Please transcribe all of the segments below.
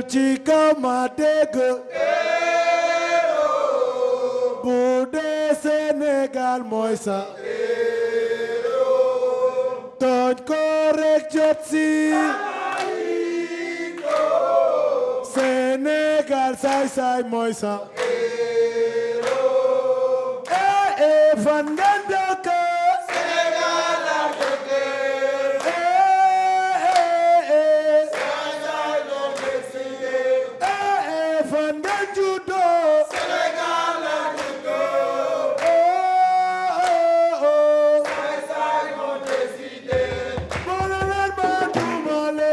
yuuxul ci kaw ma dégg bu dee Sénégal mooy sa tooñ ko rek jot si Sénégal saay saay mooy sa fan ngeen dëkk Sénégal la dëkk saay saay doon décidé fan ngeen juddoo Sénégal la dëkk saay saay doon décidé boole leen ma tuumale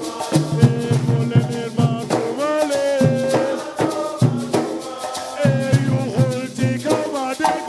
boole leen ma tuumale yuuxul ci kaw ma dégg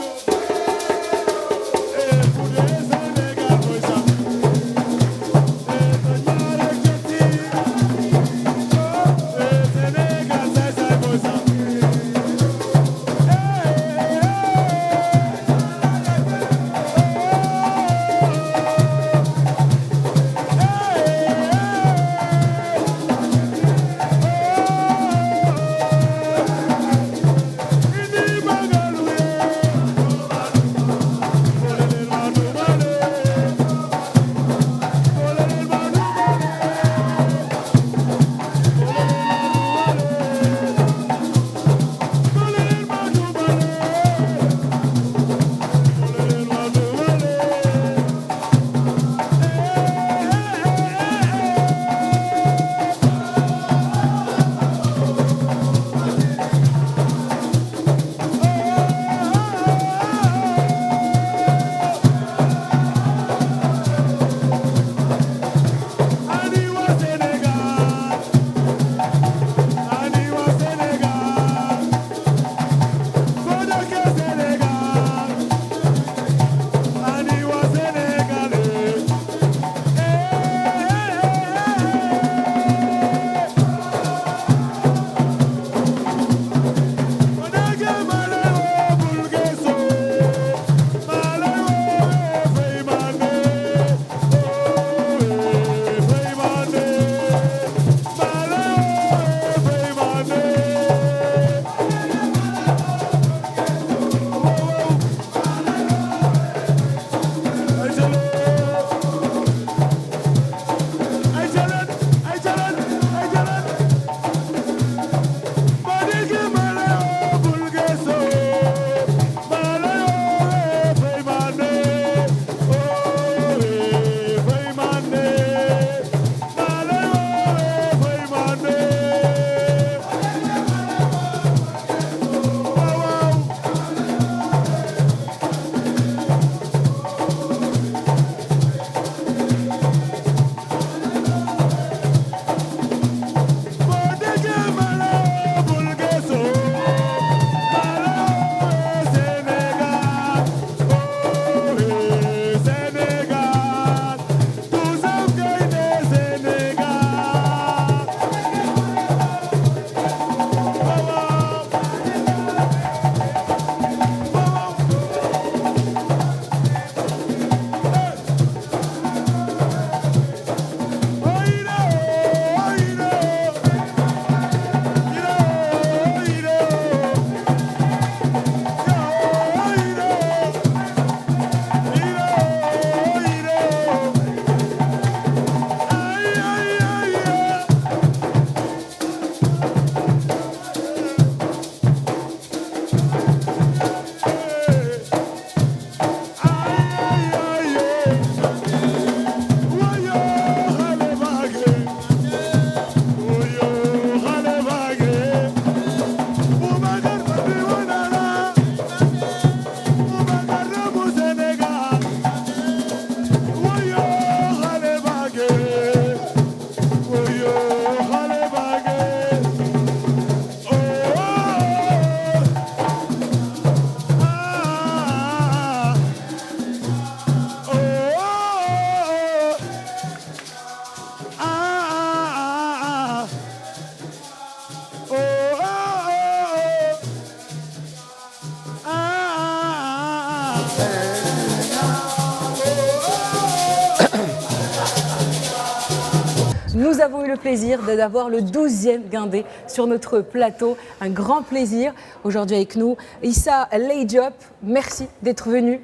Nous avons eu le plaisir d'avoir le 12e Guindé sur notre plateau. Un grand plaisir aujourd'hui avec nous. Issa Lay-Diop, merci d'être venu.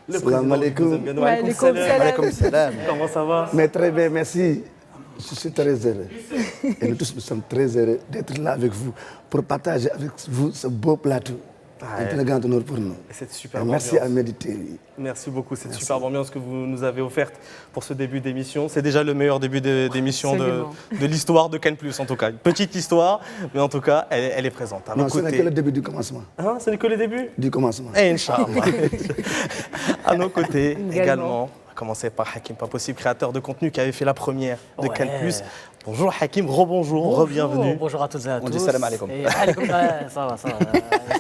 Salam alaikum. Alaikum salam. Comment ça va? Mais très bien, merci. Je suis très heureux. Et nous tous, nous sommes très heureux d'être là avec vous pour partager avec vous ce beau plateau. Un très grand honneur pour nous. Cette super Merci ambiance. à Méditer. Merci beaucoup, cette superbe ambiance que vous nous avez offerte pour ce début d'émission. C'est déjà le meilleur début d'émission de l'histoire de Cannes+, en tout cas. Une petite histoire, mais en tout cas, elle est présente. À Non, vos ce n'est côtés. que le début du commencement. Hein, ce n'est que le début? Du commencement. Et Inch'Allah. À nos côtés également. On va commencer par Hakim Pas Possible, créateur de contenu qui avait fait la première de Cannes+. Bonjour Hakim, rebonjour, re-bienvenue. Bonjour à toutes et à tous. On dit salam alaikum. Et alaikum, ouais, ça va.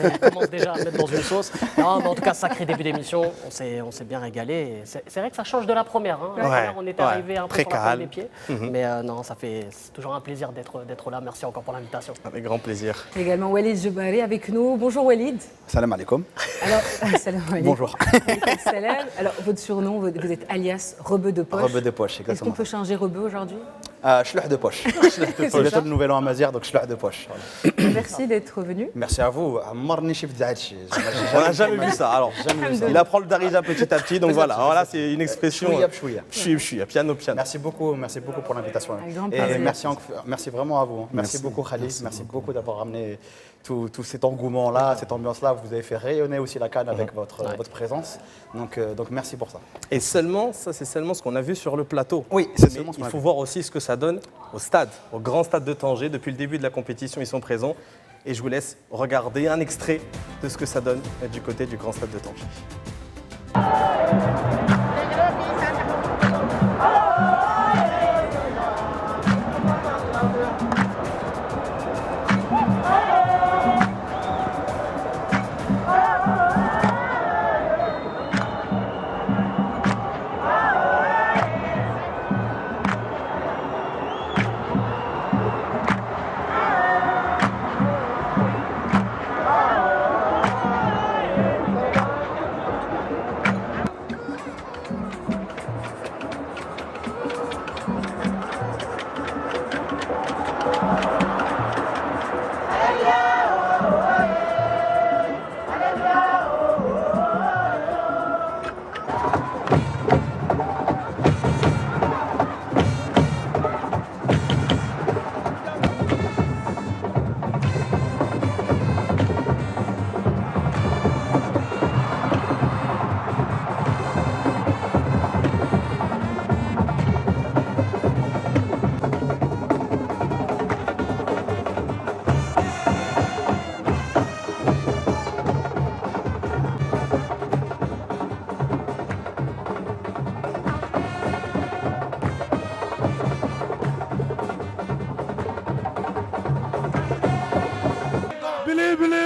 On commence déjà à mettre dans une sauce. Non, mais en tout cas, sacré début d'émission. On s'est bien régalé. Et c'est vrai que ça change de la première. Hein. La première, on était arrivé un peu très sur la pointe calme. des pieds. Mais non, c'est toujours un plaisir d'être là. Merci encore pour l'invitation. Avec grand plaisir. Également Walid Jebari avec nous. Bonjour Walid. Salam alaikum. Alors, salam alaikum. Bonjour. Salam. Alors, votre surnom, vous êtes alias Rebeu de Poche. Rebeu de poche, Est-ce qu'on exactement. peut changer Rebeu aujourd'hui? Shlouh de poche. C'est bientôt le nouvel an à Mazir, donc shlouh de poche. Voilà. Merci d'être venu. Merci à vous. Amarni Chif Zaïdchi. On n'a jamais vu ça. Alors, il apprend le darija petit à petit. Donc voilà, c'est une expression. Chouïa, piano. Merci beaucoup pour l'invitation. Avec grand Et plaisir. merci vraiment à vous. Merci beaucoup Khalid, merci beaucoup d'avoir ramené tout cet engouement-là, cette ambiance-là. Vous avez fait rayonner aussi la Cannes avec votre présence. Donc merci pour ça. Et seulement, ça c'est seulement ce qu'on a vu sur le plateau. Oui, c'est Mais seulement ce qu'on il a faut vu. voir aussi ce que ça donne au stade, au grand stade de Tanger. Depuis le début de la compétition, ils sont présents. Et je vous laisse regarder un extrait de ce que ça donne du côté du grand stade de Tanger.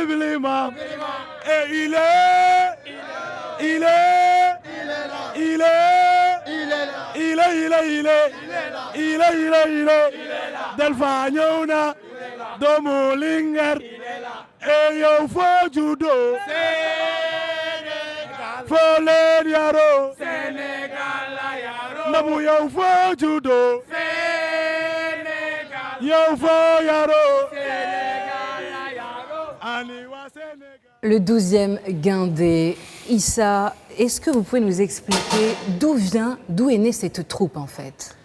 Billy, ma. Et il est Delpha ñëw na doomu Linguère e yow foo juddoo foo leen yaroo Nabou yow foo juddoo yow foo yaroo ani waa Sénégal. Le 12e Guindé. Issa, est-ce que vous pouvez nous expliquer d'où est née cette troupe en fait?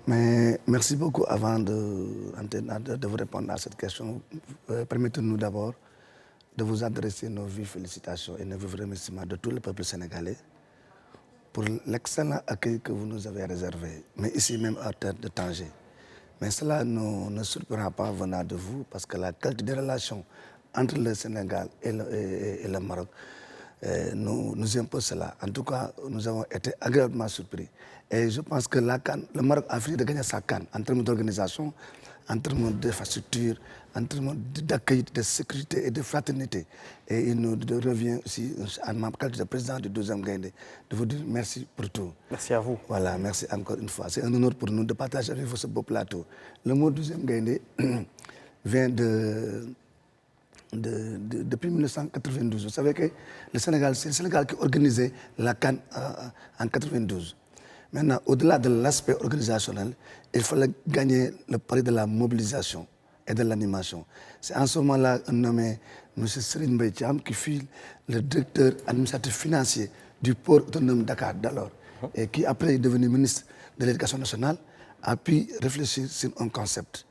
Mais merci beaucoup. Avant de vous répondre à cette question, permettez-nous d'abord de vous adresser nos vives félicitations et nos vifs remerciements de tout le peuple sénégalais pour l'excellent accueil que vous nous avez réservé, mais ici même à terre de Tanger. Mais cela ne surprend pas venant de vous parce que la qualité des relations entre le Sénégal et le Maroc nous impose cela. En tout cas, nous avons été agréablement surpris. Et je pense que la CAN, le Maroc a fini de gagner sa CAN en termes d'organisation, en termes d'infrastructure, en termes d'accueil, de sécurité et de fraternité. Et il nous revient aussi, en ma qualité de président du 12e Guindé, de vous dire merci pour tout. Merci à vous. Voilà, merci encore une fois. C'est un honneur pour nous de partager avec vous ce beau plateau. Le mot 12e Guindé vient depuis 1992. Vous savez que le Sénégal, c'est le Sénégal qui organisait la CAN en 92. Maintenant, au-delà de l'aspect organisationnel, il fallait gagner le pari de la mobilisation et de l'animation. C'est en ce moment-là un nommé M. Serine Mbaye Thiam qui fut le directeur administratif financier du port autonome Dakar d'alors et qui après est devenu ministre de l'Éducation nationale a pu réfléchir sur un concept,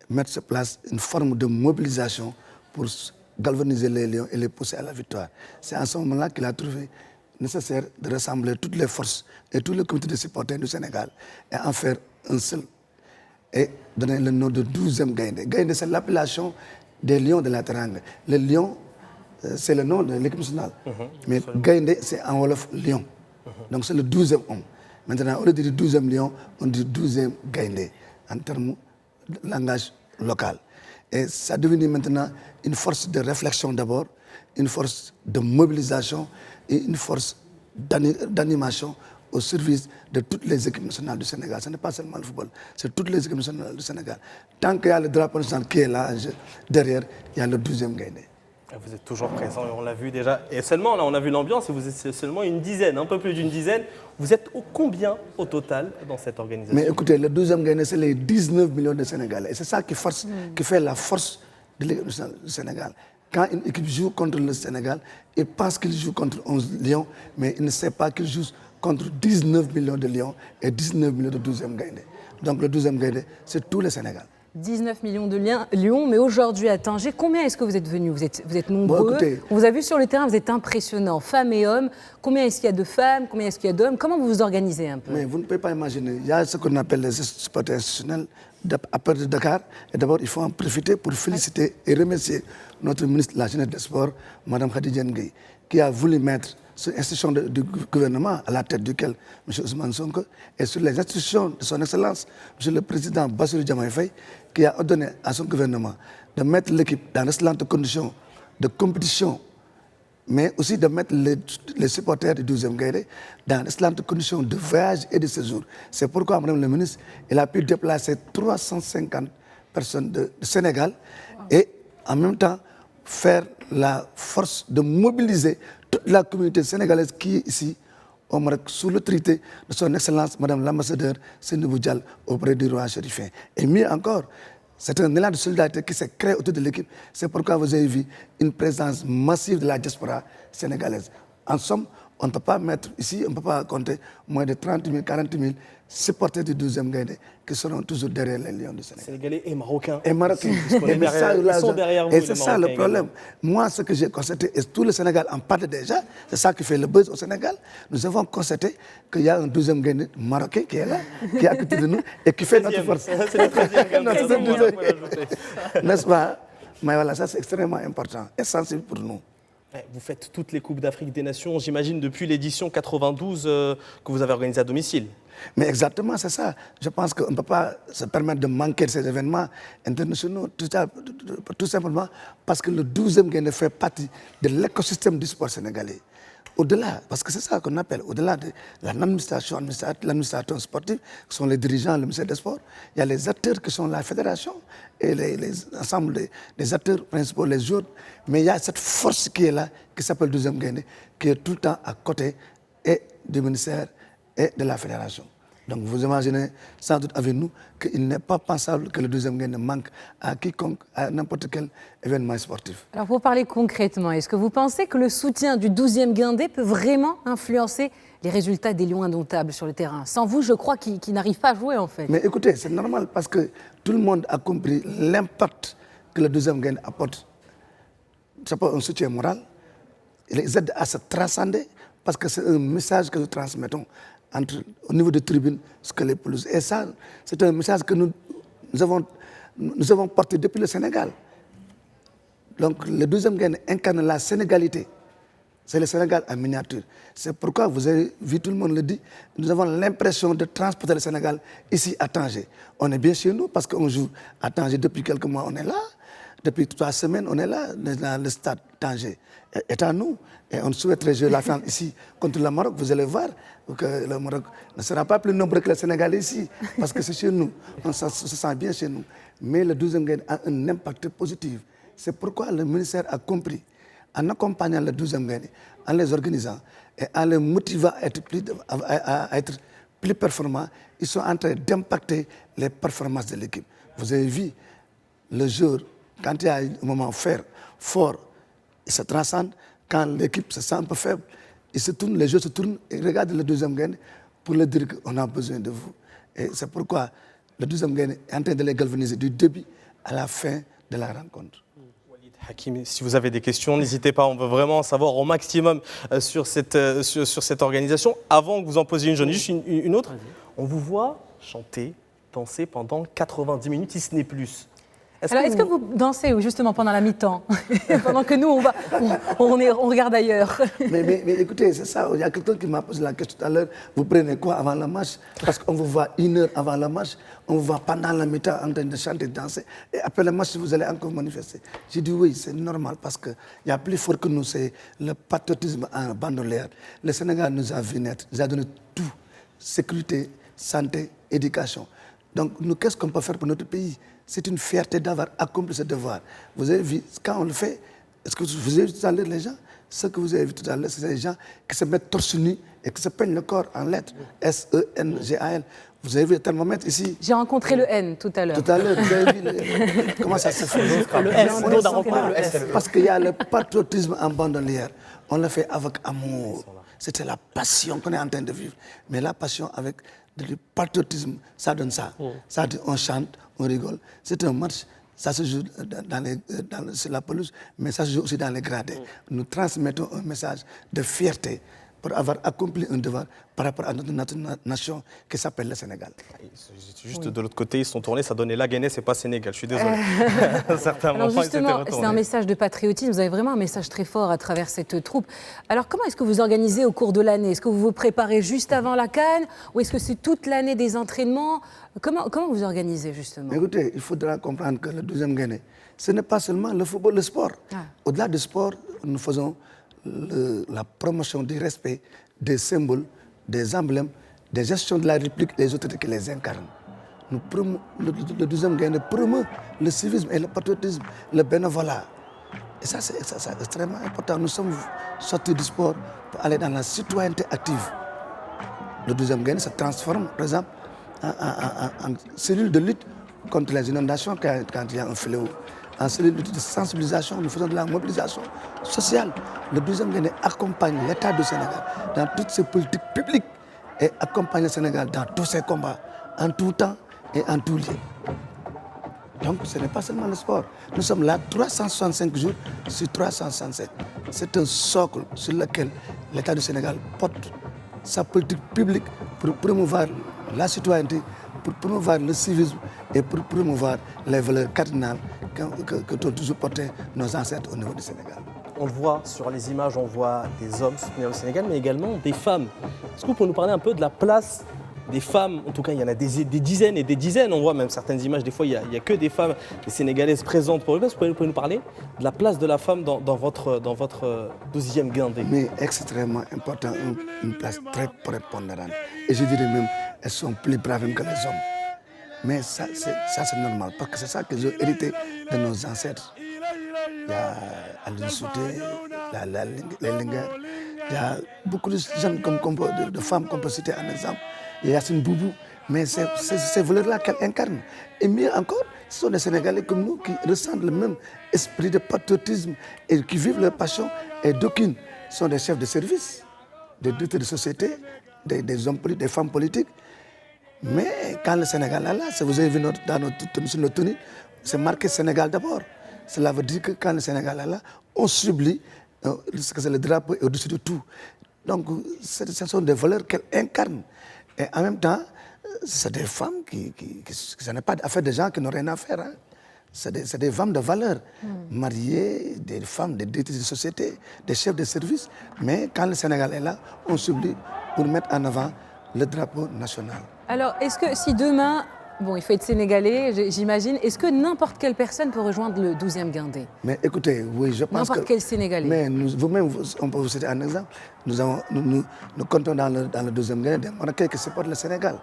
mettre sur place une forme de mobilisation pour galvaniser les lions et les pousser à la victoire. C'est en ce moment-là qu'il a trouvé nécessaire de rassembler toutes les forces et tous les comités de supporters du Sénégal et en faire un seul et donner le nom de 12e Gaïndé. Gaïndé, c'est l'appellation des lions de la Teranga. Le lion, c'est le nom de l'équipe nationale. Mais Gaïndé, c'est en Wolof lion. Donc c'est le 12e homme. Maintenant, au lieu de dire 12e lion, on dit 12e Gaïndé en termes de langage local. Et ça devient maintenant une force de réflexion d'abord, une force de mobilisation et une force d'animation au service de toutes les équipes nationales du Sénégal. Ce n'est pas seulement le football, c'est toutes les équipes nationales du Sénégal. Tant qu'il y a le drapeau national qui est là, derrière, il y a le 12e Gaïndé. Vous êtes toujours présent et on l'a vu déjà. Et seulement, là, on a vu l'ambiance et vous êtes seulement une dizaine, un peu plus d'une dizaine. Vous êtes combien au total dans cette organisation? Mais écoutez, le 12e Gaïndé, c'est les 19 millions de Sénégalais. Et c'est ça qui fait la force de l'équipe nationale du Sénégal. Quand une équipe joue contre le Sénégal, il pense qu'il joue contre 11 lions, mais il ne sait pas qu'il joue contre 19 millions de lions et 19 millions de 12e Gaïndé. Donc le 12e Gaïndé, c'est tout le Sénégal. 19 millions de lions, mais aujourd'hui à Tanger, combien est-ce que vous êtes venus vous êtes nombreux. Bon, écoutez, on vous a vu sur le terrain, vous êtes impressionnants, femmes et hommes. Combien est-ce qu'il y a de femmes, combien est-ce qu'il y a d'hommes? Comment vous vous organisez un peu? Mais vous ne pouvez pas imaginer. Il y a ce qu'on appelle les supporters institutionnels à partir de Dakar. Et d'abord, il faut en profiter pour féliciter et remercier notre ministre de la Jeunesse et des Sports, Mme Khadija Ndiaye, qui a voulu mettre sur l'institution du gouvernement à la tête duquel M. Ousmane Sonko et sur les institutions de son Excellence, M. le Président Bassirou Diomaye Faye, qui a ordonné à son gouvernement de mettre l'équipe dans d'excellentes conditions de compétition, mais aussi de mettre les supporters du 12e Gaïndé dans d'excellentes conditions de voyage et de séjour. C'est pourquoi, Mme le ministre, il a pu déplacer 350 personnes de Sénégal et en même temps faire la force de mobiliser toute la communauté sénégalaise qui est ici au Maroc sous l'autorité de son Excellence Madame l'ambassadeur Seynabou Dial auprès du roi chérifien. Et mieux encore, c'est un élan de solidarité qui s'est créé autour de l'équipe. C'est pourquoi vous avez vu une présence massive de la diaspora sénégalaise. En somme, on ne peut pas mettre ici, on ne peut pas compter moins de 30 000, 40 000 supporters du 12e Gaïndé qui seront toujours derrière les Lions du Sénégal. Sénégalais et Marocains. Et Marocains. Ils sont derrière vous. Et c'est ça le problème. Moi, ce que j'ai constaté, et tout le Sénégal en parle déjà, c'est ça qui fait le buzz au Sénégal. Nous avons constaté qu'il y a un 12e Gaïndé marocain qui est là, qui est à côté de nous et qui fait notre force. C'est le 13e Gaïndé. N'est-ce pas? Mais voilà, ça c'est extrêmement important, essentiel pour nous. Vous faites toutes les Coupes d'Afrique des Nations, j'imagine, depuis l'édition 92 que vous avez organisée à domicile. Mais exactement, c'est ça. Je pense qu'on ne peut pas se permettre de manquer de ces événements internationaux, tout simplement parce que le 12e Gaïndé fait partie de l'écosystème du sport sénégalais. Au-delà, parce que c'est ça qu'on appelle, au-delà de l'administration sportive, qui sont les dirigeants, le ministère des Sports, il y a les acteurs qui sont la fédération et l'ensemble des acteurs principaux, les joueurs. Mais il y a cette force qui est là, qui s'appelle 12e Gaïndé, qui est tout le temps à côté et du ministère et de la fédération. Donc vous imaginez sans doute avec nous qu'il n'est pas pensable que le 12e Gaïndé manque à quiconque, à n'importe quel événement sportif. Alors pour parler concrètement, est-ce que vous pensez que le soutien du 12e Gaïndé peut vraiment influencer les résultats des Lions indomptables sur le terrain? Sans vous, je crois qu'ils n'arrivent pas à jouer en fait. Mais écoutez, c'est normal parce que tout le monde a compris l'impact que le 12e Gaïndé apporte. C'est pas un soutien moral. Il les aide à se transcender parce que c'est un message que nous transmettons au niveau des tribunes, ce que les pelouses. Et ça, c'est un message que nous avons porté depuis le Sénégal. Donc le 12e Gaïndé incarne la sénégalité. C'est le Sénégal en miniature. C'est pourquoi vous avez vu, tout le monde le dit, nous avons l'impression de transporter le Sénégal ici à Tanger. On est bien chez nous parce qu'on joue à Tanger depuis quelques mois, on est là. Depuis 3 semaines, on est là, dans le stade Tanger. est à nous. Et on souhaiterait jouer la finale ici contre le Maroc. Vous allez voir que le Maroc ne sera pas plus nombreux que le Sénégal ici, parce que c'est chez nous. On se sent bien chez nous. Mais le 12e Gaïndé a un impact positif c'est pourquoi le ministère a compris, en accompagnant le 12e Gaïndé, en les organisant et en les motivant à être plus performants, ils sont en train d'impacter les performances de l'équipe. Vous avez vu, le jour, quand il y a un moment fort, il se transcende. Quand l'équipe se sent un peu faible, les jeux se tournent et regardent le 12e Gaïndé pour leur dire qu'on a besoin de vous. Et c'est pourquoi le 12e Gaïndé est en train de les galvaniser du début à la fin de la rencontre. Walid Hakim, si vous avez des questions, n'hésitez pas, on veut vraiment en savoir au maximum sur cette organisation. Avant que vous en posiez une, j'en ai juste une autre. On vous voit chanter, danser pendant 90 minutes, si ce n'est plus. Est-ce que vous dansez justement pendant la mi-temps, pendant que nous, on regarde ailleurs? mais écoutez, c'est ça. Il y a quelqu'un qui m'a posé la question tout à l'heure. Vous prenez quoi avant la marche? Parce qu'on vous voit 1 heure avant la marche, on vous voit pendant la mi-temps en train de chanter, de danser. Et après la marche, vous allez encore manifester. J'ai dit oui, c'est normal parce qu'il y a plus fort que nous, c'est le patriotisme en bandolière. Le Sénégal nous a vu naître, nous a donné tout. Sécurité, santé, éducation. Donc nous, qu'est-ce qu'on peut faire pour notre pays? C'est une fierté d'avoir accompli ce devoir. Vous avez vu, quand on le fait, est-ce que vous avez vu tout à l'heure les gens? Ce que vous avez vu tout à l'heure, c'est les gens qui se mettent torse nu et qui se peignent le corps en lettres. S-E-N-G-A-L. Vous avez vu le thermomètre ici? J'ai rencontré le N tout à l'heure. Tout à l'heure, vous avez vu comment ça se fait? Le S, on a rencontré le S. Parce qu'il y a le patriotisme en bandolière. On le fait avec amour. C'était la passion qu'on est en train de vivre. Mais la passion avec le patriotisme, ça donne ça. Ça dit, on chante, on rigole. C'est un match, ça se joue sur la pelouse, mais ça se joue aussi dans les gradins. Nous transmettons un message de fierté pour avoir accompli un devoir par rapport à notre nation qui s'appelle le Sénégal. Juste de l'autre côté, ils sont tournés, ça donnait la Guinée, c'est pas Sénégal, je suis désolé. Certains Alors moments, justement, c'est un message de patriotisme, vous avez vraiment un message très fort à travers cette troupe. Alors comment est-ce que vous organisez au cours de l'année? Est-ce que vous vous préparez juste avant la CAN ou est-ce que c'est toute l'année des entraînements? Comment vous organisez justement? Écoutez, il faudra comprendre que le 12e Gaïndé, ce n'est pas seulement le football, le sport. Au-delà du sport, nous faisons la promotion du respect des symboles, des emblèmes, des gestions de la République et des autorités qui les incarnent. Le 12e Gaïndé promeut le civisme et le patriotisme, le bénévolat. Et ça, c'est extrêmement important. Nous sommes sortis du sport pour aller dans la citoyenneté active. Le 12e Gaïndé se transforme, par exemple, en cellule de lutte contre les inondations quand il y a un fléau. En cellule de sensibilisation, nous faisons de la mobilisation sociale. Le 12e Gaïndé accompagne l'État du Sénégal dans toutes ses politiques publiques et accompagne le Sénégal dans tous ses combats, en tout temps et en tout lieu. Donc ce n'est pas seulement le sport. Nous sommes là 365 jours sur 367. C'est un socle sur lequel l'État du Sénégal porte sa politique publique pour promouvoir la citoyenneté, pour promouvoir le civisme et pour promouvoir les valeurs cardinales que ont toujours porté nos ancêtres au niveau du Sénégal. On le voit sur les images, on voit des hommes soutenir le Sénégal, mais également des femmes. Est-ce que vous pouvez nous parler un peu de la place des femmes? En tout cas, il y en a des dizaines et des dizaines. On voit même certaines images, des fois, il n'y a que des femmes, des Sénégalaises présentes pour le place. Vous pouvez nous parler de la place de la femme dans votre 12e Gaïndé? Mais extrêmement important, une place très prépondérante. Et je dirais même, elles sont plus braves que les hommes. Mais ça c'est normal, parce que c'est ça qu'ils ont hérité de nos ancêtres. Il y a Aline Souté, les Linguères, il y a beaucoup de jeunes de femmes qu'on peut citer en exemple. Il y a Yacine Boubou, mais c'est ces valeurs-là qu'elles incarnent. Et mieux encore, ce sont des Sénégalais comme nous qui ressentent le même esprit de patriotisme et qui vivent leur passion. Et d'aucuns sont des chefs de service, des directeurs de société, des hommes politiques, des femmes politiques. Mais quand le Sénégal est là, vous avez vu sur notre tenue, c'est marqué Sénégal d'abord. Cela veut dire que quand le Sénégal est là, on s'oublie, parce que c'est le drapeau au-dessus de tout. Donc, ce sont des valeurs qu'elles incarnent. Et en même temps, c'est des femmes ce n'est pas affaire de gens qui n'ont rien à faire. Hein. C'est des femmes de valeur, mariées, des femmes, des directrices de société, des chefs de service. Mais quand le Sénégal est là, on s'oublie pour mettre en avant le drapeau national. Alors, est-ce que si demain, il faut être sénégalais, j'imagine, est-ce que n'importe quelle personne peut rejoindre le 12e Gaïndé? Mais écoutez, oui, je pense que... N'importe quel Sénégalais. Mais vous-même, on peut vous citer un exemple. Nous comptons dans le 12e Gaïndé des Marocains qui supportent le Sénégal.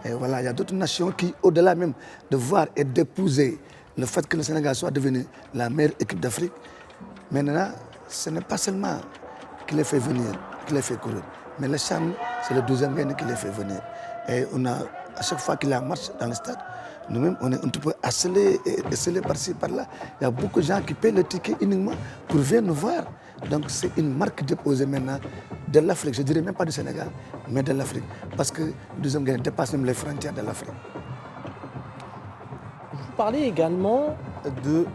Et voilà, il y a d'autres nations qui, au-delà même de voir et d'épouser le fait que le Sénégal soit devenu la meilleure équipe d'Afrique, maintenant, ce n'est pas seulement qui les fait venir, qui les fait courir, mais le CHAN, c'est le 12e gagnant qui les fait venir. Et on a, à chaque fois qu'il y a un match dans le stade, nous-mêmes, on est un petit peu harcelés par-ci, par-là. Il y a beaucoup de gens qui paient le ticket uniquement pour venir nous voir. Donc c'est une marque déposée maintenant de l'Afrique, je dirais même pas du Sénégal, mais de l'Afrique. Parce que le deuxième gagnant dépasse même les frontières de l'Afrique. Vous parlez également de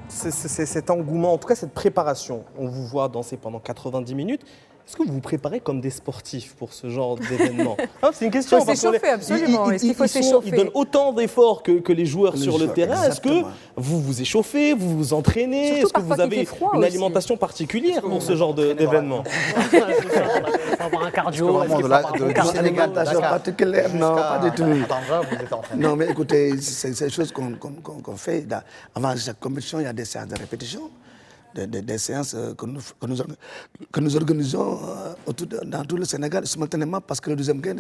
cet engouement, en tout cas cette préparation. On vous voit danser pendant 90 minutes. Est-ce que vous vous préparez comme des sportifs pour ce genre d'événement? C'est une question. Il faut s'échauffer, absolument. Est-ce qu'il faut s'échauffer? Ils donnent autant d'efforts que les joueurs sur le terrain. Est-ce que vous vous échauffez, vous vous entraînez? Est-ce que vous avez une alimentation particulière pour ce genre d'événement? Il faut avoir un cardio. Vraiment de Alimentation particulière, non, pas du tout. Attends, vous êtes entraîné. Non, mais écoutez, c'est des choses qu'on fait. Avant chaque compétition, il y a des séances de répétition. Des séances que nous organisons dans tout le Sénégal simultanément parce que le deuxième gain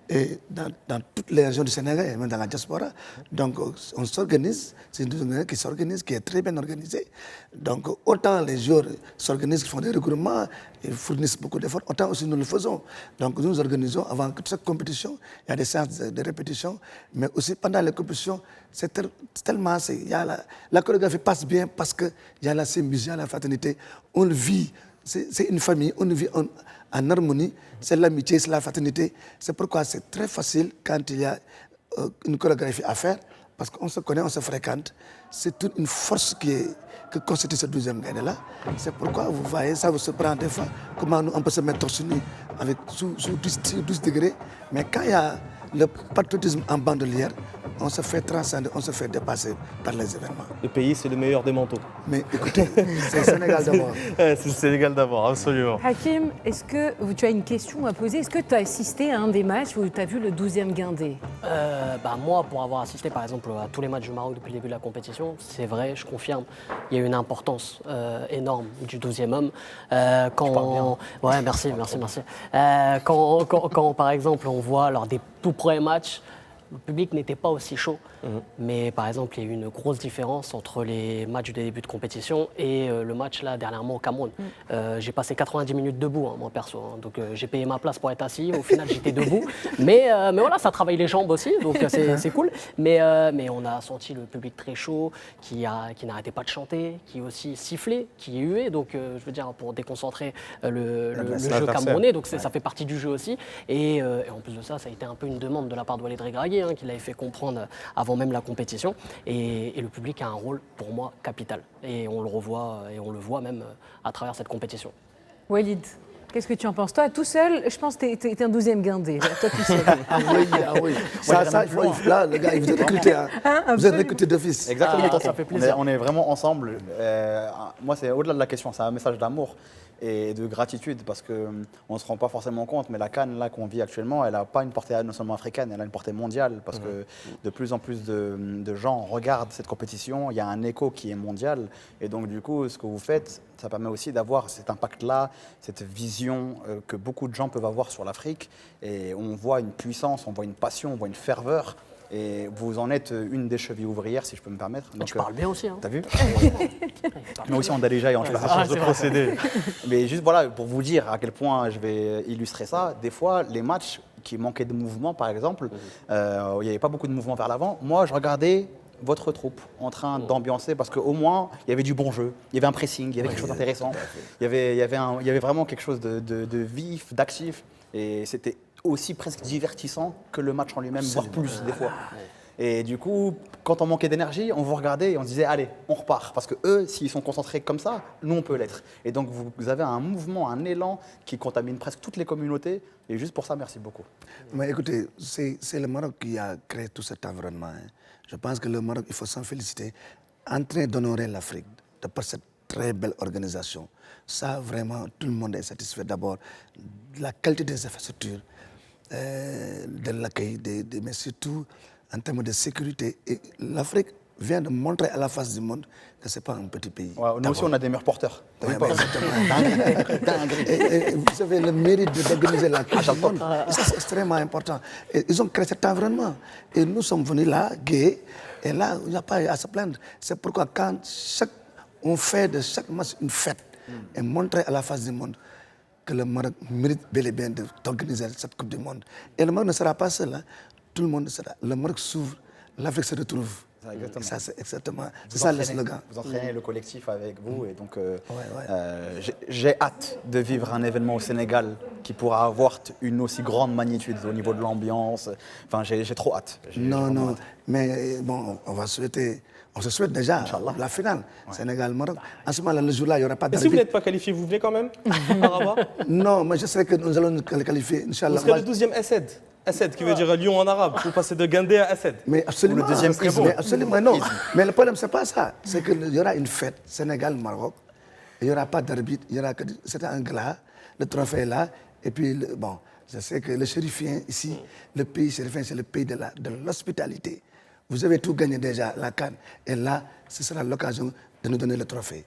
est dans toutes les régions du Sénégal et même dans la diaspora. Donc on s'organise, c'est une deuxième gain qui s'organise, qui est très bien organisée. Donc autant les joueurs s'organisent, qui font des regroupements, ils fournissent beaucoup d'efforts, autant aussi nous le faisons. Donc nous organisons avant chaque compétition, il y a des séances de répétition, mais aussi pendant les compétitions, c'est tellement, la chorégraphie passe bien parce qu'il y a la symbiose, il y a la fraternité, on le vit, c'est une famille, on le vit en harmonie, c'est l'amitié, c'est la fraternité. C'est pourquoi c'est très facile quand il y a une chorégraphie à faire, parce qu'on se connaît, on se fréquente. C'est toute une force que constitue ce deuxième gain-là. C'est pourquoi vous voyez, ça vous surprend des fois, comment on peut se mettre torse nu sous 12 degrés. Mais quand il y a le patriotisme en bandolière, on se fait transcender, on se fait dépasser par les événements. Le pays, c'est le meilleur des manteaux. Mais écoutez, c'est le Sénégal d'abord. C'est le Sénégal d'abord, absolument. Hakim, est-ce que tu as une question à poser? Est-ce que tu as assisté à un des matchs où tu as vu le 12e guindé? Moi, pour avoir assisté par exemple à tous les matchs du Maroc depuis le début de la compétition, c'est vrai, je confirme, il y a une importance énorme du 12e homme. Ouais, merci. Quand par exemple on voit lors des tout premiers matchs, le public n'était pas aussi chaud. Mais par exemple, il y a eu une grosse différence entre les matchs de début de compétition et le match là dernièrement au Cameroun. J'ai passé 90 minutes debout, moi perso. Donc j'ai payé ma place pour être assis. Au final, j'étais debout. Mais voilà, ça travaille les jambes aussi, donc c'est cool. Mais on a senti le public très chaud, qui n'arrêtait pas de chanter, qui aussi sifflait, qui huait. Donc je veux dire, pour déconcentrer le jeu camerounais. Donc ça fait partie du jeu aussi. Et en plus de ça, ça a été un peu une demande de la part de Walid Regragui, qui l'avait fait comprendre avant même la compétition. Et le public a un rôle, pour moi, capital. Et on le revoit, et on le voit même à travers cette compétition. Walid, qu'est-ce que tu en penses? Toi, tout seul, je pense que tu es un 12e guindé. Toi, tout seul. Ah oui. Là, le gars, il vous êtes recruté. Vous êtes recruté d'office. Exactement. Ça fait plaisir. On est vraiment ensemble. Moi, c'est au-delà de la question, c'est un message d'amour et de gratitude parce qu'on ne se rend pas forcément compte, mais la CAN là qu'on vit actuellement, elle n'a pas une portée non seulement africaine, elle a une portée mondiale parce que de plus en plus de gens regardent cette compétition, il y a un écho qui est mondial et donc du coup, ce que vous faites, ça permet aussi d'avoir cet impact-là, cette vision que beaucoup de gens peuvent avoir sur l'Afrique et on voit une puissance, on voit une passion, on voit une ferveur. Et vous en êtes une des chevilles ouvrières, si je peux me permettre. Donc, tu parles bien aussi. T'as vu? Mais aussi en Dalija et en change de procédé. Mais juste voilà, pour vous dire à quel point je vais illustrer ça, des fois, les matchs qui manquaient de mouvement, par exemple, il n'y avait pas beaucoup de mouvement vers l'avant. Moi, je regardais votre troupe en train d'ambiancer parce qu'au moins, il y avait du bon jeu, il y avait un pressing, il y avait quelque chose d'intéressant, il y avait vraiment quelque chose de vif, d'actif. Et c'était aussi presque divertissant que le match en lui-même, voire plus des fois. Et du coup, quand on manquait d'énergie, on vous regardait et on se disait allez, on repart. Parce que eux, s'ils sont concentrés comme ça, nous on peut l'être. Et donc vous avez un mouvement, un élan qui contamine presque toutes les communautés. Et juste pour ça, merci beaucoup. Mais écoutez, c'est le Maroc qui a créé tout cet environnement. Je pense que le Maroc, il faut s'en féliciter, en train d'honorer l'Afrique de par cette très belle organisation. Ça, vraiment, tout le monde est satisfait d'abord de la qualité des infrastructures, de l'accueil, mais surtout en termes de sécurité. Et l'Afrique vient de montrer à la face du monde que ce n'est pas un petit pays. Ouais, nous aussi, on a des meilleurs porteurs. Ouais, et vous avez le mérite d'organiser la Coupe du Monde. Ça, c'est extrêmement important. Et ils ont créé cet environnement. Et nous sommes venus là, gays, Et là, il n'y a pas à se plaindre. C'est pourquoi quand on fait de chaque match une fête et montrer à la face du monde que le Maroc mérite bel et bien d'organiser cette Coupe du Monde. Et le Maroc ne sera pas seul, hein. Tout le monde sera. Le Maroc s'ouvre, l'Afrique se retrouve. Exactement. Ça, c'est exactement. C'est Vous ça le entraînez- slogan. Vous entraînez le collectif avec vous et donc ouais. j'ai hâte de vivre un événement au Sénégal qui pourra avoir une aussi grande magnitude au niveau de l'ambiance. Enfin, j'ai trop hâte. Non, mais bon, on se souhaite déjà la finale, Sénégal-Maroc. En ce moment-là, le jour-là, il n'y aura pas Et si vous d'arbitre. n'êtes pas qualifié, vous venez quand même à Rabat? Non, mais je sais que nous allons nous qualifier, Vous Inch'Allah. serez le 12e Essed. Essed qui veut dire lion en arabe. Vous passez de Gandé à Essed. Mais absolument. Ou le deuxième ce serait Ivo. Mais absolument, non. Mais le problème, ce n'est pas ça. C'est qu'il y aura une fête, Sénégal-Maroc. Il n'y aura pas d'arbitre. C'est un glas. Le trophée est là. Et puis, bon, je sais que le chérifien ici, le pays chérifien, c'est le pays de l'hospitalité. Vous avez tout gagné déjà, la CAN. Et là, ce sera l'occasion de nous donner le trophée.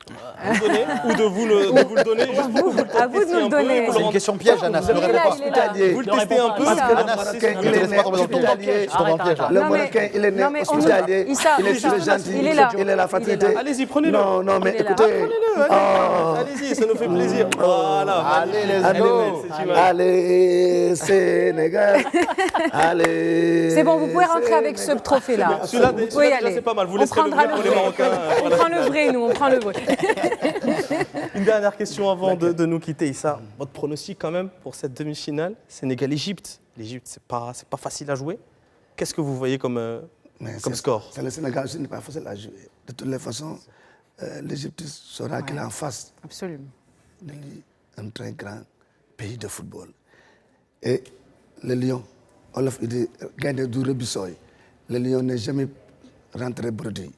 Vous donner ou de vous le donner juste pour que vous le À vous de testiez nous un le peu et donner. vous le C'est une rendre- question piège, Anas. Ne Il est réponds là, pas. il est là. Hospitalier. Vous le Ne testez réponds un peu. pas. Parce que le Anas, Marocain, c'est- il Ne est laisse né pas tomber dans le piège. hospitalier. Je tombe dans le piège. Le Non, mais- Marocain, il est né non, mais on- hospitalier. Issa, Il est Issa, très gentil. il est là. Il est la fraternité. Allez-y, prenez-le. Non, mais Il est là. écoutez. Prenez-le, allez. Allez-y, ça nous fait plaisir. Voilà. Allez, magnifique. let's Elle est go. belle, cette image. Allez, Sénégal. Allez. C'est bon, vous pouvez rentrer avec ce trophée-là. Celui-là, Vous celui-là, pouvez y déjà, aller. c'est pas mal. Vous On laisserez le prendra vrai pour les Marocains. On prend le vrai, nous, on prend le vrai. Une dernière question avant de nous quitter, Issa. Votre pronostic quand même pour cette demi-finale, Sénégal-Égypte. L'Égypte, c'est pas facile à jouer. Qu'est-ce que vous voyez comme score? C'est le Sénégal, ce n'est pas facile à jouer. De toutes les façons, l'Égypte saura qu'il est en face Absolument. d'un très grand pays de football. Et le Lion, Olof, il dit, gagne du Rebisoy. Le Lion n'est jamais rentré bredouille.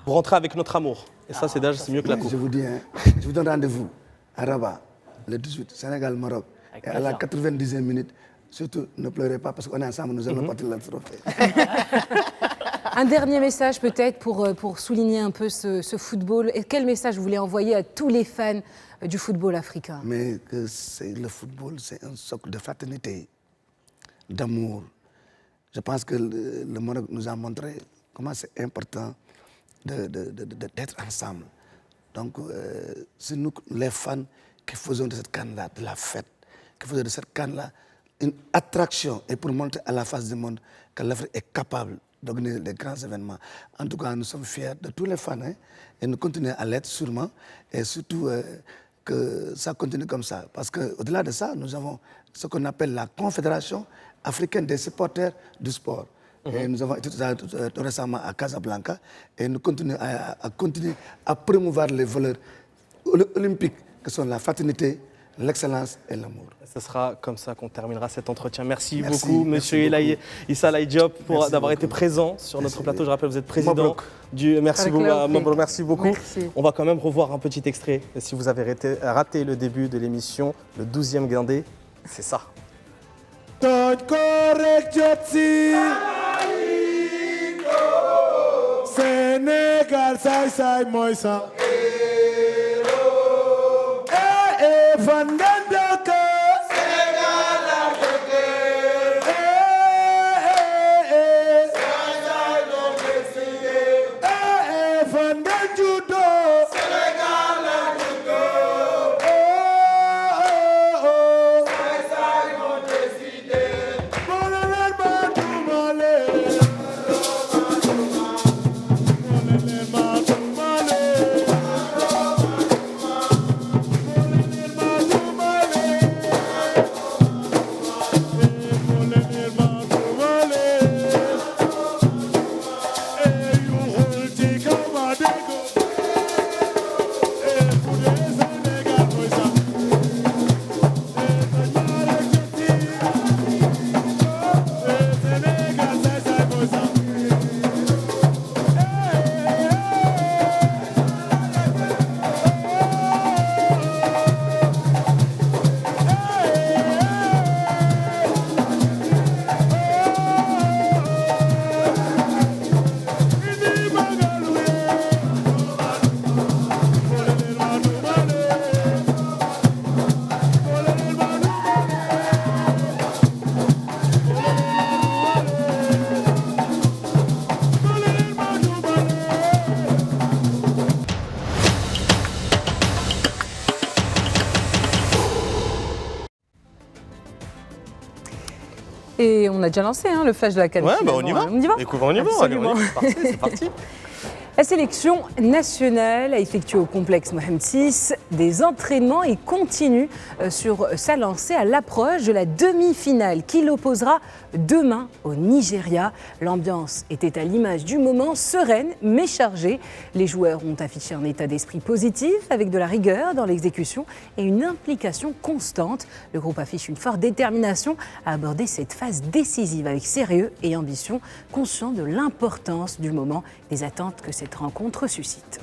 Vous rentrez avec notre amour. Et ça, c'est déjà c'est mieux que la Oui, coupe. je vous dis, hein, je vous donne rendez-vous à Rabat, le 18, Sénégal-Maroc. Et à la 90e minute, surtout, ne pleurez pas parce qu'on est ensemble, nous allons porter le trophée. Un dernier message peut-être pour souligner un peu ce football. Et quel message vous voulez envoyer à tous les fans du football africain? Mais que le football, c'est un socle de fraternité, d'amour. Je pense que le Maroc nous a montré comment c'est important d'être ensemble. Donc, c'est nous, les fans, qui faisons de cette canne-là, de la fête, qui faisons de cette canne-là une attraction et pour montrer à la face du monde que l'Afrique est capable d'organiser des grands événements. En tout cas, nous sommes fiers de tous les fans hein, et nous continuons à l'être sûrement et surtout que ça continue comme ça. Parce qu'au-delà de ça, nous avons ce qu'on appelle la Confédération africaine des supporters du sport. Et nous avons été tout récemment à Casablanca et nous continuons à promouvoir les valeurs olympiques que sont la fraternité, l'excellence et l'amour. Ce sera comme ça qu'on terminera cet entretien. Merci Merci, beaucoup, merci Monsieur beaucoup. Issa Laye Diop, Merci d'avoir été beaucoup. présent sur notre Merci. plateau. Je rappelle, vous êtes président Mabrouk. du. Merci Avec beaucoup. Léo Mabrouk, Flick. merci beaucoup. Merci. On va quand même revoir un petit extrait. Si vous avez raté le début de l'émission, le 12e Guindé, c'est ça. Don't correct Jotsi. Sénégal, say, moi ça. Eh, Vandandaka. Judo. Male. Et on a déjà lancé le flash de la CAN. Ouais, bah on y va. On y va. Écoute, on y va. Allez, Absolument. c'est parti. La sélection nationale a effectué au complexe Mohamed VI des entraînements et continue sur sa lancée à l'approche de la demi-finale qui l'opposera demain au Nigeria. L'ambiance était à l'image du moment, sereine mais chargée. Les joueurs ont affiché un état d'esprit positif avec de la rigueur dans l'exécution et une implication constante. Le groupe affiche une forte détermination à aborder cette phase décisive avec sérieux et ambition, conscient de l'importance du moment, des attentes que cette rencontre suscite.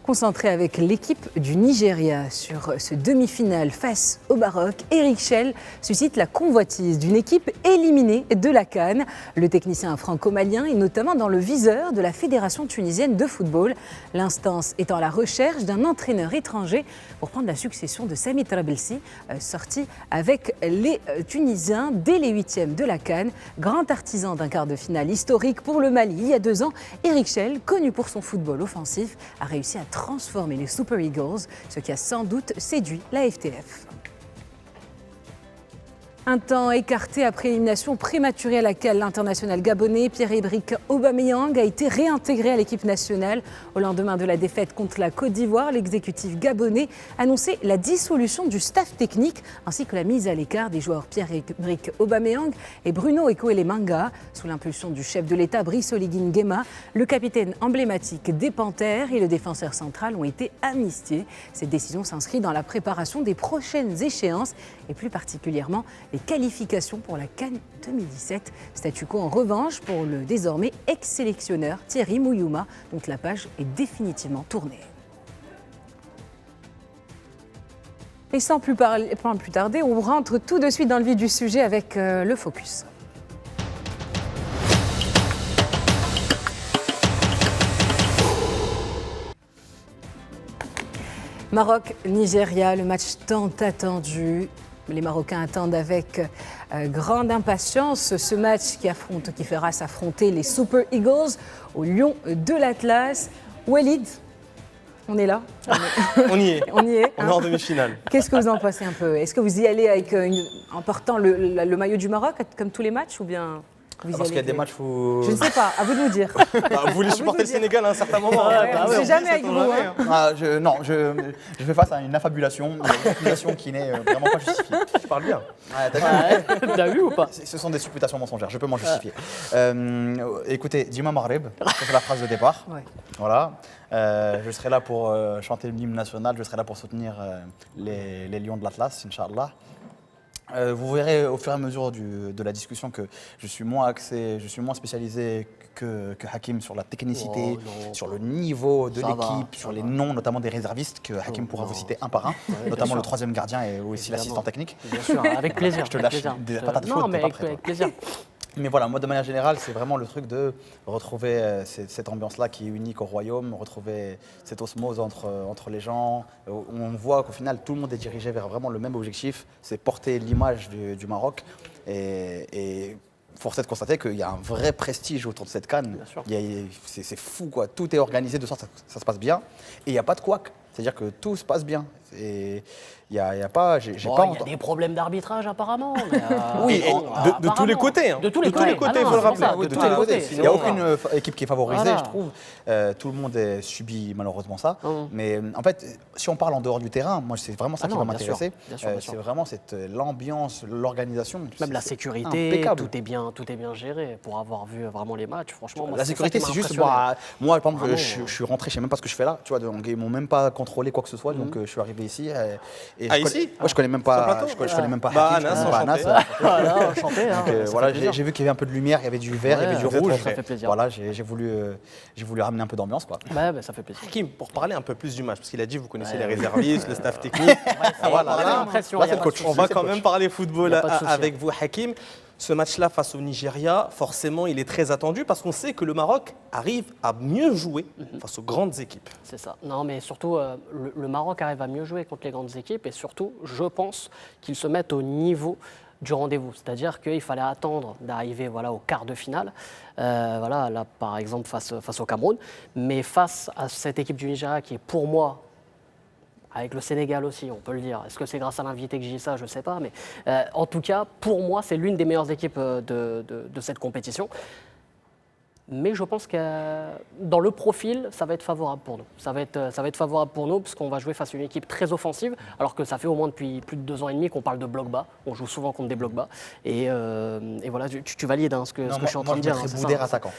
Concentré avec l'équipe du Nigeria sur ce demi-finale face au Maroc, Eric Schell suscite la convoitise d'une équipe éliminée de la CAN. Le technicien franco-malien est notamment dans le viseur de la Fédération tunisienne de football, l'instance étant à la recherche d'un entraîneur étranger pour prendre la succession de Sami Trabelsi, sorti avec les Tunisiens dès les huitièmes de la CAN. Grand artisan d'un quart de finale historique pour le Mali il y a 2 ans, Eric Schell, connu pour son football offensif, a réussi à transformer les Super Eagles, ce qui a sans doute séduit la FTF. Un temps écarté après élimination prématurée à laquelle l'international gabonais Pierre-Emerick Aubameyang a été réintégré à l'équipe nationale. Au lendemain de la défaite contre la Côte d'Ivoire, l'exécutif gabonais annonçait la dissolution du staff technique ainsi que la mise à l'écart des joueurs Pierre-Emerick Aubameyang et Bruno Ekoele-Manga. Sous l'impulsion du chef de l'État Brice Oligui Nguema, le capitaine emblématique des Panthères et le défenseur central ont été amnistiés. Cette décision s'inscrit dans la préparation des prochaines échéances et plus particulièrement les qualifications pour la CAN 2017. Statu quo en revanche pour le désormais ex-sélectionneur Thierry Mouyouma, dont la page est définitivement tournée. Et sans plus tarder, on rentre tout de suite dans le vif du sujet avec le Focus. Maroc-Nigeria, le match tant attendu. Les Marocains attendent avec grande impatience ce match qui fera s'affronter les Super Eagles aux Lions de l'Atlas. Walid, on est là. On y est. On y est. On est en demi-finale. Qu'est-ce que vous en pensez un peu? Est-ce que vous y allez en portant le maillot du Maroc comme tous les matchs ou bien vous y Parce allez qu'il y a des matchs où... Je ne sais pas, à vous de nous dire. Vous voulez supporter le Sénégal à un certain moment. C'est jamais avec vous. Hein. Je fais face à une affabulation qui n'est vraiment pas justifiée. Je parle bien. T'as vu ou pas? Ce sont des supputations mensongères, je peux m'en justifier. Écoutez, Dima Maghreb, c'est la phrase de départ. Ouais. Voilà. Je serai là pour chanter l'hymne national, je serai là pour soutenir les Lions de l'Atlas, Inch'Allah. Vous verrez au fur et à mesure de la discussion que je suis moins spécialisé que Hakim sur la technicité, sur le niveau de l'équipe, sur les noms notamment des réservistes que Hakim pourra vous citer un par un, notamment le 3e gardien et aussi l'assistant technique. Bien sûr, avec plaisir. Je te lâche des patates chaudes, Non, mais t'es pas prêt, avec toi. plaisir. Mais voilà, moi de manière générale, c'est vraiment le truc de retrouver cette ambiance-là qui est unique au royaume, retrouver cette osmose entre les gens. On voit qu'au final, tout le monde est dirigé vers vraiment le même objectif, c'est porter l'image du Maroc. Et force est de constater qu'il y a un vrai prestige autour de cette CAN. C'est fou, quoi. Tout est organisé de sorte que ça se passe bien. Et il n'y a pas de couac. C'est-à-dire que tout se passe bien. Et il y a pas... Il y a des problèmes d'arbitrage apparemment. Mais Oui, de tous les côtés. De tous les côtés, il faut le rappeler. Oui, de tous les côtés. Il n'y a aucune équipe qui est favorisée, je trouve. Tout le monde subit malheureusement ça. Mais en fait, si on parle en dehors du terrain, moi, c'est vraiment ça qui va m'intéresser. C'est vraiment l'ambiance, l'organisation. Même la sécurité, impeccable. tout est bien géré. Pour avoir vu vraiment les matchs, franchement. La sécurité, c'est juste... Moi, par exemple, je suis rentré, je ne sais même pas ce que je fais là. Tu vois, donc, ils ne m'ont même pas contrôlé quoi que ce soit. Donc, je suis arrivé ici. Ici? Moi, je connais même pas. Je connais même pas. Hakim, je connais pas Anas. Voilà, enchanté. Voilà, j'ai vu qu'il y avait un peu de lumière, il y avait du vert, il y avait du rouge. Ça fait plaisir. Voilà, j'ai voulu ramener un peu d'ambiance, quoi. Bah, ça fait plaisir. Hakim, pour parler un peu plus du match, parce qu'il a dit vous connaissez les réservistes, le staff technique. Voilà, l'impression. On va quand même parler football avec vous, Hakim. Ce match-là face au Nigeria, forcément, il est très attendu parce qu'on sait que le Maroc arrive à mieux jouer face aux grandes équipes. C'est ça. Non, mais surtout, le Maroc arrive à mieux jouer contre les grandes équipes et surtout, je pense qu'ils se mettent au niveau du rendez-vous. C'est-à-dire qu'il fallait attendre d'arriver au quart de finale, là, par exemple, face au Cameroun. Mais face à cette équipe du Nigeria qui est pour moi avec le Sénégal aussi, on peut le dire. Est-ce que c'est grâce à l'invité que j'ai dit ça? Je ne sais pas. Mais en tout cas, pour moi, c'est l'une des meilleures équipes de cette compétition. Mais je pense que dans le profil, ça va être favorable pour nous. Ça va être favorable pour nous parce qu'on va jouer face à une équipe très offensive, alors que ça fait au moins depuis plus de 2 ans et demi qu'on parle de bloc bas. On joue souvent contre des blocs bas. Et voilà, tu valides ce que je suis en train de dire. Moi, je mettrais Boudère attaquant.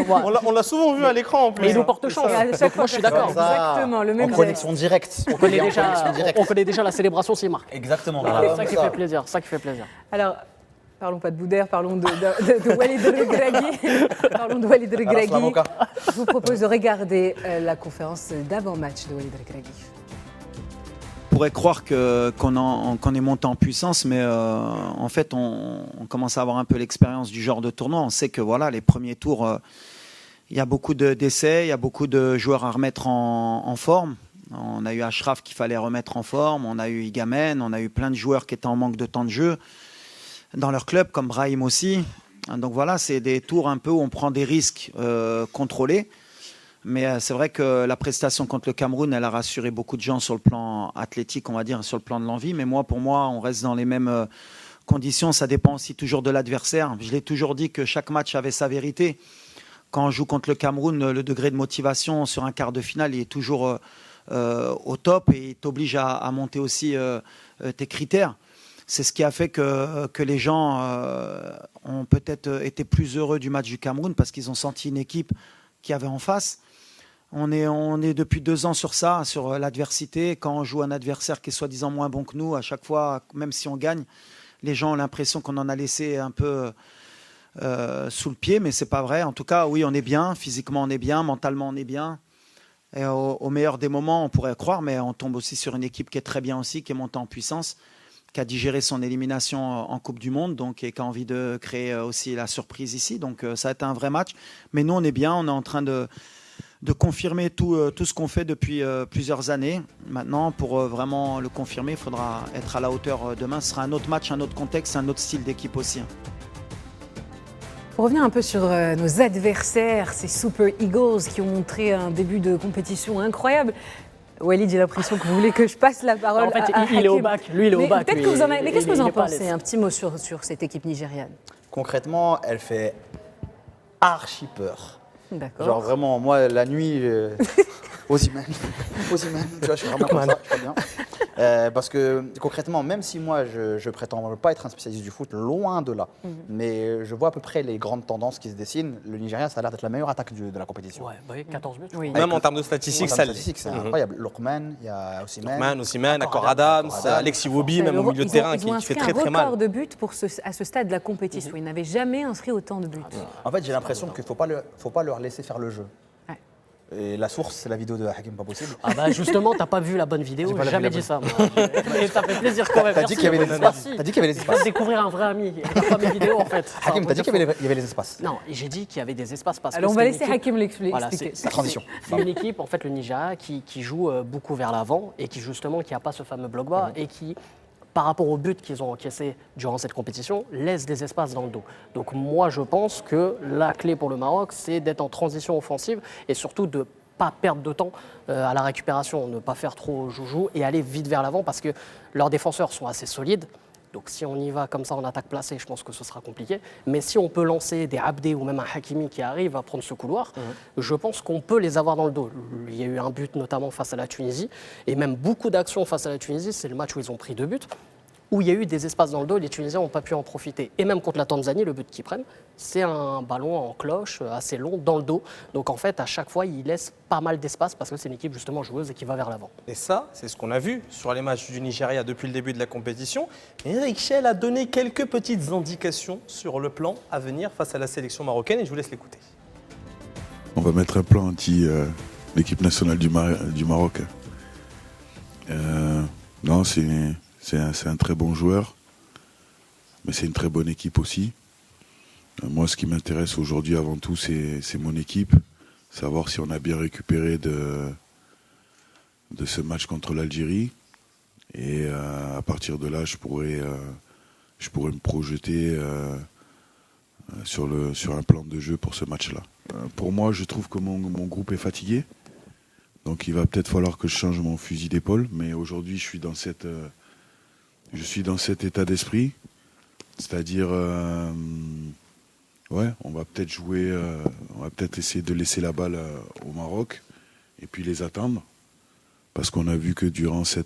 On l'a souvent vu à l'écran en plus. Mais il nous porte chance. À chaque fois, Moi, je suis d'accord. Exactement, le même En connexion geste. directe. On connaît déjà la célébration s'il marque. Exactement. C'est ça qui fait plaisir. Ça qui fait plaisir. Alors, parlons pas de Boudère, parlons de Walid Regragui. Parlons de Walid Regragui. Je vous propose de regarder la conférence d'avant-match de Walid Regragui. On pourrait croire qu'on est monté en puissance, mais en fait, on commence à avoir un peu l'expérience du genre de tournoi. On sait que voilà, les premiers tours, il y a beaucoup d'essais, il y a beaucoup de joueurs à remettre en forme. On a eu Ashraf qu'il fallait remettre en forme, on a eu Igamen, on a eu plein de joueurs qui étaient en manque de temps de jeu dans leur club, comme Brahim aussi. Donc voilà, c'est des tours un peu où on prend des risques contrôlés. Mais c'est vrai que la prestation contre le Cameroun, elle a rassuré beaucoup de gens sur le plan athlétique, on va dire, sur le plan de l'envie. Mais pour moi, on reste dans les mêmes conditions. Ça dépend aussi toujours de l'adversaire. Je l'ai toujours dit que chaque match avait sa vérité. Quand on joue contre le Cameroun, le degré de motivation sur un quart de finale, il est toujours au top et il t'oblige à monter aussi tes critères. C'est ce qui a fait que les gens ont peut-être été plus heureux du match du Cameroun parce qu'ils ont senti une équipe qui avait en face. On est depuis 2 ans sur ça, sur l'adversité. Quand on joue un adversaire qui est soi-disant moins bon que nous, à chaque fois, même si on gagne, les gens ont l'impression qu'on en a laissé un peu sous le pied, mais c'est pas vrai. En tout cas, oui, on est bien, physiquement on est bien, mentalement on est bien. Et au meilleur des moments, on pourrait croire, mais on tombe aussi sur une équipe qui est très bien aussi, qui est montée en puissance, qui a digéré son élimination en Coupe du Monde, donc, et qui a envie de créer aussi la surprise ici. Donc ça a été un vrai match. Mais nous, on est bien, on est en train de confirmer tout ce qu'on fait depuis plusieurs années. Maintenant, pour vraiment le confirmer, il faudra être à la hauteur demain. Ce sera un autre match, un autre contexte, un autre style d'équipe aussi. Pour revenir un peu sur nos adversaires, ces Super Eagles qui ont montré un début de compétition incroyable. Walid, j'ai l'impression que vous voulez que je passe la parole En fait, à il est au Hakim. bac. Lui, il est au bac. Peut-être que vous en avez... Mais qu'est-ce que vous en il est pas à pensez? l'aise. Un petit mot sur cette équipe nigériane. Concrètement, elle fait archi peur. D'accord. Genre vraiment, moi, la nuit, Osimhen, tu vois, je suis vraiment comme ça, je crois bien. Parce que concrètement, même si moi, je prétends pas être un spécialiste du foot, loin de là, mais je vois à peu près les grandes tendances qui se dessinent. Le Nigeria, ça a l'air d'être la meilleure attaque de la compétition. Ouais, bah oui, 14 buts. Oui. Même en termes de statistiques, En ça termes de l'est. statistiques, c'est incroyable. Lookman, il y a Osimhen. Osimhen, Akor Adams, Alexis Wobi, même au milieu de terrain, qui fait très très Ils ont inscrit un record mal. de buts à ce stade de la compétition. Ils n'avaient jamais inscrit autant de buts. En fait, j'ai l'impression qu'il ne faut pas leur laisser faire le jeu. Ouais. Et la source, c'est la vidéo de Hakim, pas possible. Ah bah justement, t'as pas vu la bonne vidéo, J'ai pas j'ai vu jamais la dit bonne. ça. Moi. Et ça fait plaisir quand même. T'as dit qu'il y avait des espaces. T'as dit qu'il y avait des Tu espaces. vas découvrir un vrai ami. T'as pas mes vidéos en fait. Ça Hakim, va t'as dit dire qu'il y avait les espaces. Non, j'ai dit qu'il y avait des espaces parce Alors que on va c'est une laisser équipe- Hakim l'expliquer. Voilà, La transition. C'est une équipe, en fait, le Nigeria, qui joue beaucoup vers l'avant et qui justement qui n'a pas ce fameux bloc bas et qui, par rapport aux buts qu'ils ont encaissés durant cette compétition, laisse des espaces dans le dos. Donc moi, je pense que la clé pour le Maroc, c'est d'être en transition offensive et surtout de pas perdre de temps à la récupération, ne pas faire trop joujou et aller vite vers l'avant parce que leurs défenseurs sont assez solides. Donc si on y va comme ça en attaque placée, je pense que ce sera compliqué. Mais si on peut lancer des Abdé ou même un Hakimi qui arrive à prendre ce couloir, je pense qu'on peut les avoir dans le dos. Il y a eu un but notamment face à la Tunisie et même beaucoup d'actions face à la Tunisie. C'est le match où ils ont pris 2 buts, où il y a eu des espaces dans le dos, les Tunisiens n'ont pas pu en profiter. Et même contre la Tanzanie, le but qu'ils prennent, c'est un ballon en cloche assez long dans le dos. Donc en fait, à chaque fois, ils laissent pas mal d'espace parce que c'est une équipe justement joueuse et qui va vers l'avant. Et ça, c'est ce qu'on a vu sur les matchs du Nigeria depuis le début de la compétition. Eric Schell a donné quelques petites indications sur le plan à venir face à la sélection marocaine et je vous laisse l'écouter. On va mettre un plan anti l'équipe nationale du Maroc. Non, c'est un très bon joueur, mais c'est une très bonne équipe aussi. Moi, ce qui m'intéresse aujourd'hui avant tout, c'est mon équipe. Savoir si on a bien récupéré de ce match contre l'Algérie. Et à partir de là, je pourrais me projeter sur un plan de jeu pour ce match-là. Pour moi, je trouve que mon groupe est fatigué. Donc il va peut-être falloir que je change mon fusil d'épaule, mais aujourd'hui je suis dans cet état d'esprit, c'est-à-dire ouais, on va peut-être jouer, on va peut-être essayer de laisser la balle au Maroc et puis les attendre, parce qu'on a vu que durant ce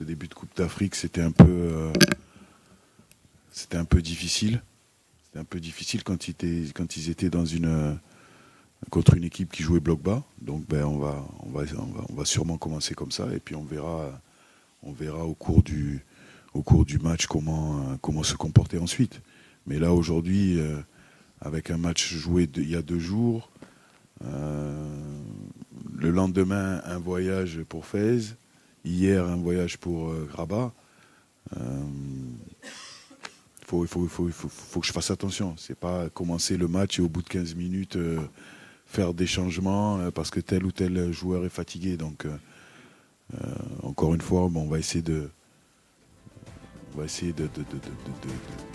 début de Coupe d'Afrique c'était un peu difficile. C'était un peu difficile quand ils étaient contre une équipe qui jouait bloc bas. Donc ben, on va sûrement commencer comme ça et puis on verra au cours du match comment se comporter ensuite. Mais là aujourd'hui, avec un match joué il y a 2 jours, le lendemain un voyage pour Fès, hier un voyage pour Rabat. Il faut que je fasse attention. C'est pas commencer le match et au bout de 15 minutes faire des changements parce que tel ou tel joueur est fatigué. Donc encore une fois, on va essayer de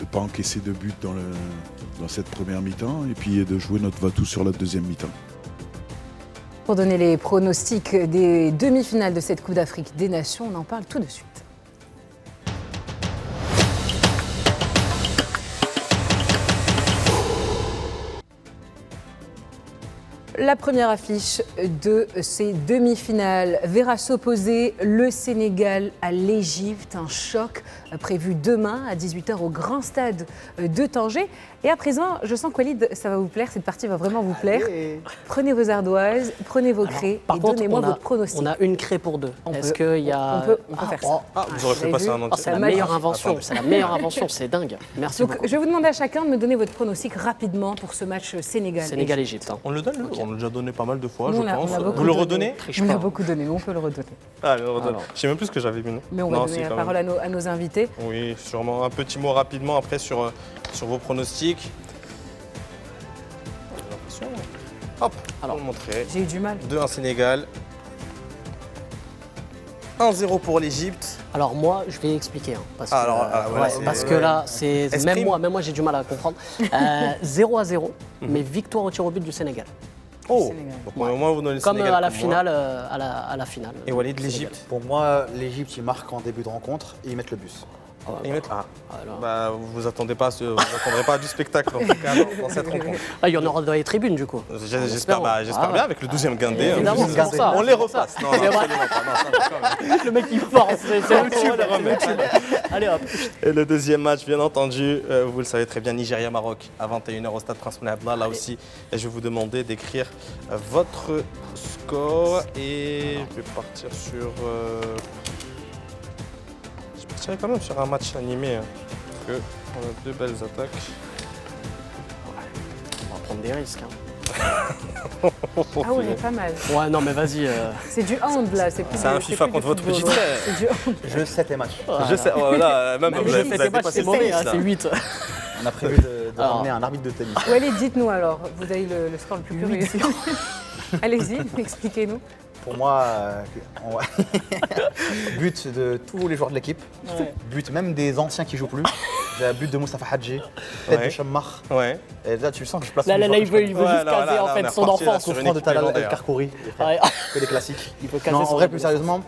pas encaisser de but dans cette première mi-temps et puis de jouer notre va-tout sur la deuxième mi-temps. Pour donner les pronostics des demi-finales de cette Coupe d'Afrique des Nations, on en parle tout de suite. La première affiche de ces demi-finales verra s'opposer le Sénégal à l'Égypte, un choc prévu demain à 18h au Grand Stade de Tanger. Et à présent, je sens que Walid, ça va vous plaire, cette partie va vraiment vous plaire. Prenez vos ardoises, prenez vos craies et donnez-moi votre pronostic. On a une craie pour 2. Est-ce qu'il y a... On peut faire ça. Vous aurez fait passer un entier. C'est la meilleure invention, c'est la meilleure invention, c'est dingue. Merci Donc, beaucoup. je vais vous demander à chacun de me donner votre pronostic rapidement pour ce match Sénégal. Sénégal-Égypte. On le donne, on l'a déjà donné pas mal de fois, Nous, je on l'a pense. beaucoup Vous le donné. redonnez? On l'a beaucoup donné, mais on peut le redonner. Ah, le redonne. Je sais même plus ce que j'avais mis. Mais on va donner la parole à nos invités. Oui, sûrement un petit mot rapidement après sur vos pronostics. Hop, alors, on le montrer. J'ai eu du mal. 2-1 Sénégal. 1-0 pour l'Égypte. Alors moi, je vais expliquer. Parce que, voilà, parce que là, c'est Esprime. même moi j'ai du mal à comprendre. 0-0, mais victoire au tir au but du Sénégal. Oh, Sénégal. donc au moment où vous donnez le Comme Sénégal à la pour finale, à la finale. moi. Et Walid, l'Égypte. Pour moi, l'Égypte, ils marquent en début de rencontre et ils mettent le bus. Et ils mettent- Alors. Bah, vous attendrez pas du spectacle en tout cas dans cette rencontre. Ah, il y en aura dans les tribunes du coup. J'espère bien avec le 12e Gandé. Évidemment, c'est pour ça. On les repasse. Non, absolument pas. Non, ça va quand même. Le mec il force, c'est le tube. On les remet. Allez hop. Et le deuxième match, bien entendu, vous le savez très bien, Nigeria-Maroc à 21h au stade Prince Moulay Abdallah. Là aussi, je vais vous demander d'écrire votre score et je vais partir sur. Je partirai quand même sur un match animé, parce qu'on a 2 belles attaques. On va prendre des risques. Ah ouais, pas mal. Ouais, non mais vas-y. C'est du hand là, c'est plus C'est un du- FIFA plus contre du votre football, petit ouais. frère. C'est du hand. Je sais tes matchs. Je sais, voilà, même vous avez dépassé c'est le mauvais, tennis, là. c'est 8. On a prévu de Alors. ramener un arbitre de tennis. Walid, dites-nous alors, vous avez le score le plus curieux. Allez-y, expliquez-nous. Pour moi, but de tous les joueurs de l'équipe, but même des anciens qui jouent plus. J'ai un but de Moustapha Hadji, tête Ouais. de Chammar. Ouais. Et là, tu sens que je place Là, mes joueurs il que veut, je il connais. veut juste Ouais, là, caser là, en là, fait on est son reparti, là, enfance. sur Coup une franc de équipe Talal El légendaire. Karkouri, Ouais. que des classiques. Il faut caser Non, son en vrai, plus enfance. sérieusement,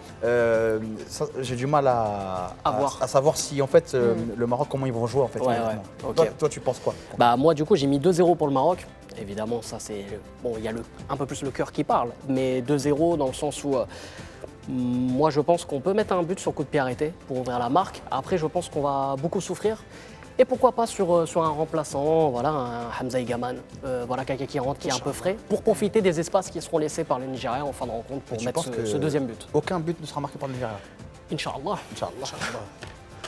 j'ai du mal à voir. savoir si en fait le Maroc, comment ils vont jouer en fait. Ouais, honnêtement. ouais, ok. Toi, tu penses quoi? Bah moi du coup j'ai mis 2-0 pour le Maroc. Évidemment ça c'est bon, il y a un peu plus le cœur qui parle, mais 2-0 dans le sens où moi je pense qu'on peut mettre un but sur coup de pied arrêté pour ouvrir la marque. Après je pense qu'on va beaucoup souffrir. Et pourquoi pas sur un remplaçant, voilà, un Hamza Igaman, voilà, quelqu'un qui rentre, qui est un peu frais, pour profiter des espaces qui seront laissés par le Nigeria en fin de rencontre pour tu mettre penses que ce deuxième but. Aucun but ne sera marqué par le Nigeria. Inch'Allah. Inch'Allah.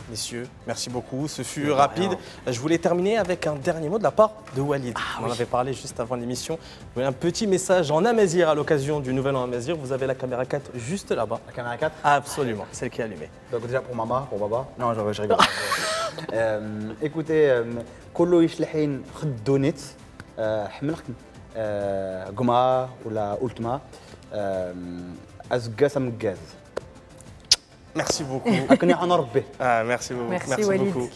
Messieurs, merci beaucoup. Ce fut rapide. Je voulais terminer avec un dernier mot de la part de Walid. On en avait parlé juste avant l'émission. Je voulais un petit message en amazigh à l'occasion du Nouvel An amazigh. Vous avez la caméra 4 juste là-bas. La caméra 4. Absolument, celle qui est allumée. Donc déjà pour maman, pour baba. Non, je rigole. Écoutez, كله يشلحين خدونيت حملك قما ولا أولتما أزقاسة من الجاز. Merci beaucoup. أكني أنا ربي. Merci beaucoup. Merci, Walid. beaucoup.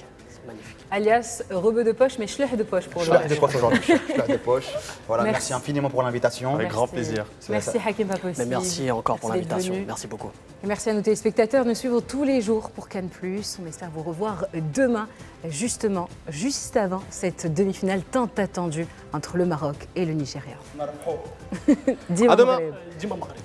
Magnifique. Alias rebeu de poche, mais schlech de poche pour le Schlech de poche aujourd'hui. Schlech de poche. Voilà, Merci. merci infiniment pour l'invitation. Avec grand plaisir. Merci Hakim Papossi. Mais merci encore pour Merci d'être l'invitation. venu. Merci beaucoup. Et merci à nos téléspectateurs de nous suivre tous les jours pour Cannes+. On espère vous revoir demain, justement, juste avant cette demi-finale tant attendue entre le Maroc et le Nigeria. À demain. Dis-moi, Maghreb.